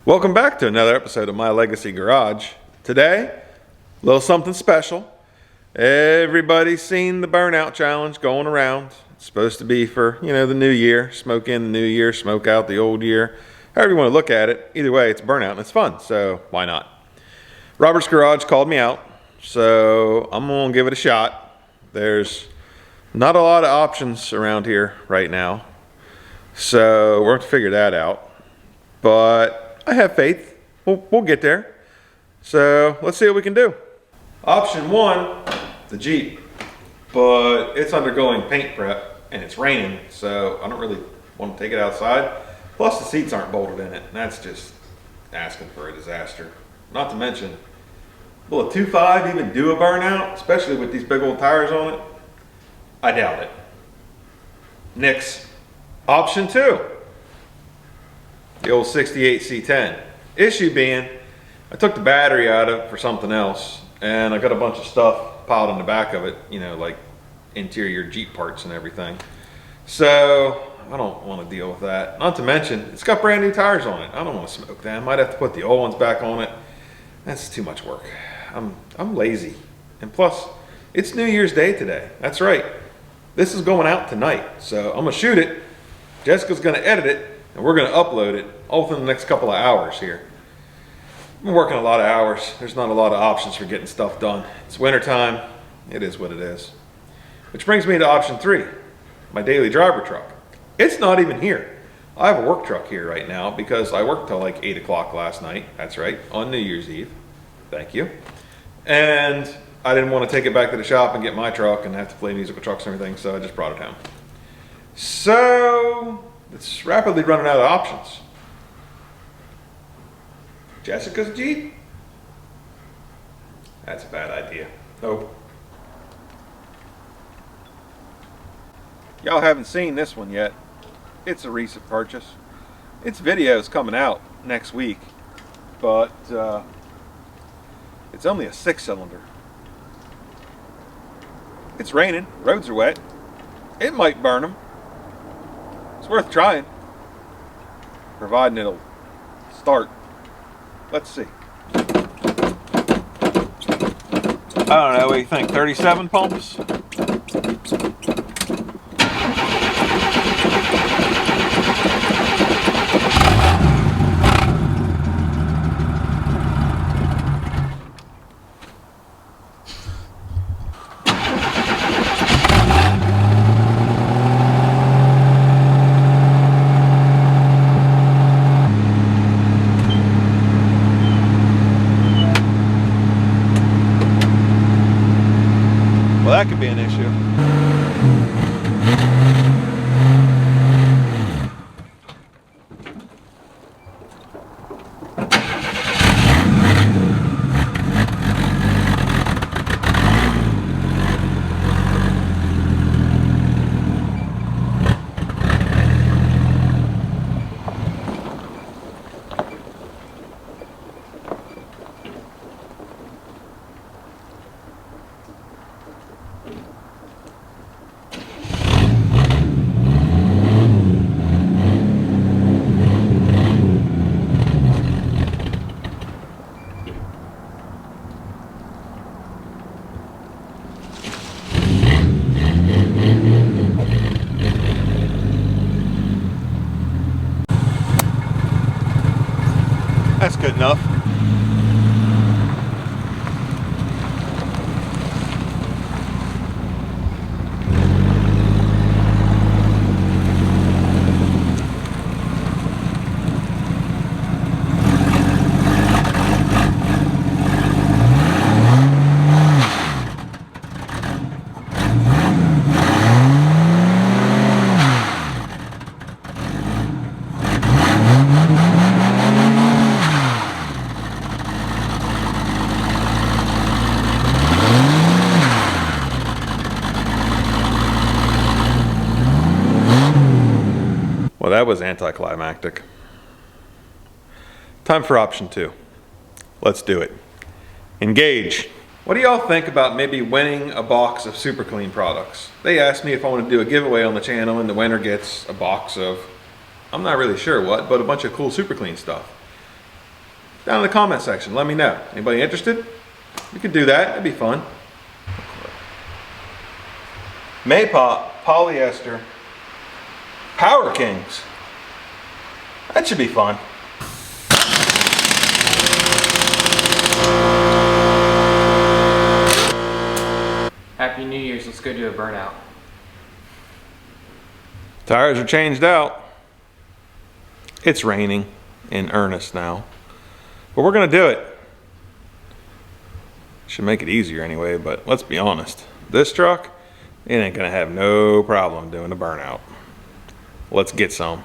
Welcome back to another episode of My Legacy Garage. Today, a little something special. Everybody's seen the burnout challenge going around. It's supposed to be for, the new year. Smoke in the new year, smoke out the old year. However you want to look at it. Either way, it's burnout and it's fun, so why not? Robert's Garage called me out, so I'm going to give it a shot. There's not a lot of options around here right now, so we're going to figure that out. But I have faith. We'll get there. So let's see what we can do. Option one, the Jeep. But it's undergoing paint prep and it's raining, so I don't really want to take it outside. Plus the seats aren't bolted in it, and that's just asking for a disaster. Not to mention, will a 2.5 even do a burnout, especially with these big old tires on it? I doubt it. Next, option two. The old 68 C10. Issue being, I took the battery out of it for something else, and I got a bunch of stuff piled in the back of it, like interior Jeep parts and everything. So I don't want to deal with that. Not to mention, it's got brand new tires on it. I don't want to smoke them. Might have to put the old ones back on it. That's too much work. I'm lazy. And plus, it's New Year's Day today. That's right. This is going out tonight, so I'm gonna shoot it. Jessica's gonna edit it, and we're going to upload it all within the next couple of hours here. I've been working a lot of hours. There's not a lot of options for getting stuff done. It's winter time. It is what it is. Which brings me to option three, my daily driver truck. It's not even here. I have a work truck here right now because I worked till like 8 o'clock last night. That's right, on New Year's Eve. Thank you. And I didn't want to take it back to the shop and get my truck and have to play musical trucks and everything, so I just brought it home. So it's rapidly running out of options. Jessica's Jeep? That's a bad idea. Nope. Y'all haven't seen this one yet. It's a recent purchase. Its video is coming out next week, but it's only a 6-cylinder. It's raining, roads are wet. It might burn them. It's worth trying, providing it'll start. Let's see. I don't know, what do you think, 37 pumps? Well, that could be an issue. That's good enough. Well, that was anticlimactic. Time for option two. Let's do it. Engage. What do y'all think about maybe winning a box of Super Clean products? They asked me if I want to do a giveaway on the channel and the winner gets a box of, I'm not really sure what, but a bunch of cool Super Clean stuff. down in the comment section. Let me know. Anybody interested? We could do that. It'd be fun. Maypop polyester Power Kings. That should be fun. Happy New Year's. Let's go do a burnout. Tires are changed out. It's raining in earnest now, but we're gonna do it. Should make it easier anyway, but let's be honest. This truck, it ain't gonna have no problem doing a burnout. Let's get some.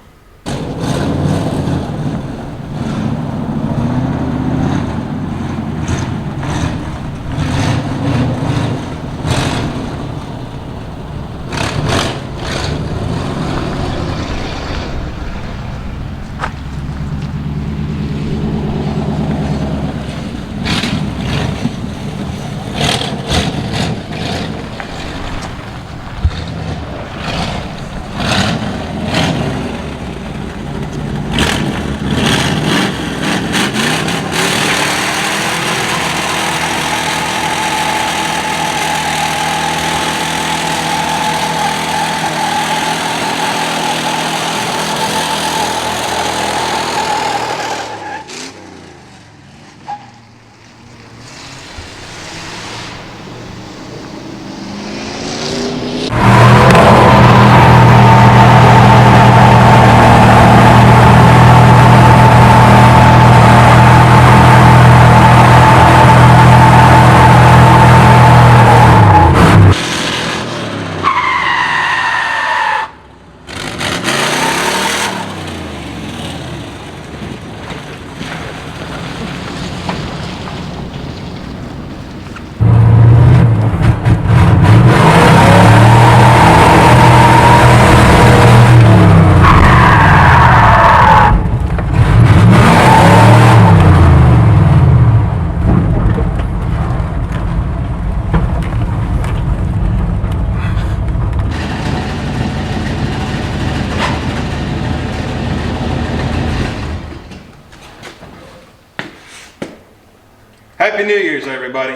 Happy New Year's, everybody.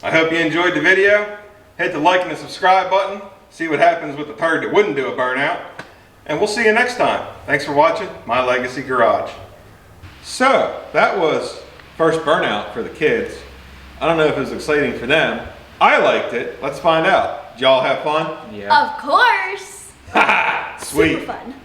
I hope you enjoyed the video. Hit the like and the subscribe button. See what happens with the turd that wouldn't do a burnout. And we'll see you next time. Thanks for watching My Legacy Garage. So, that was first burnout for the kids. I don't know if it was exciting for them. I liked it. Let's find out. Did y'all have fun? Yeah. Of course. Ha! Sweet. Super fun.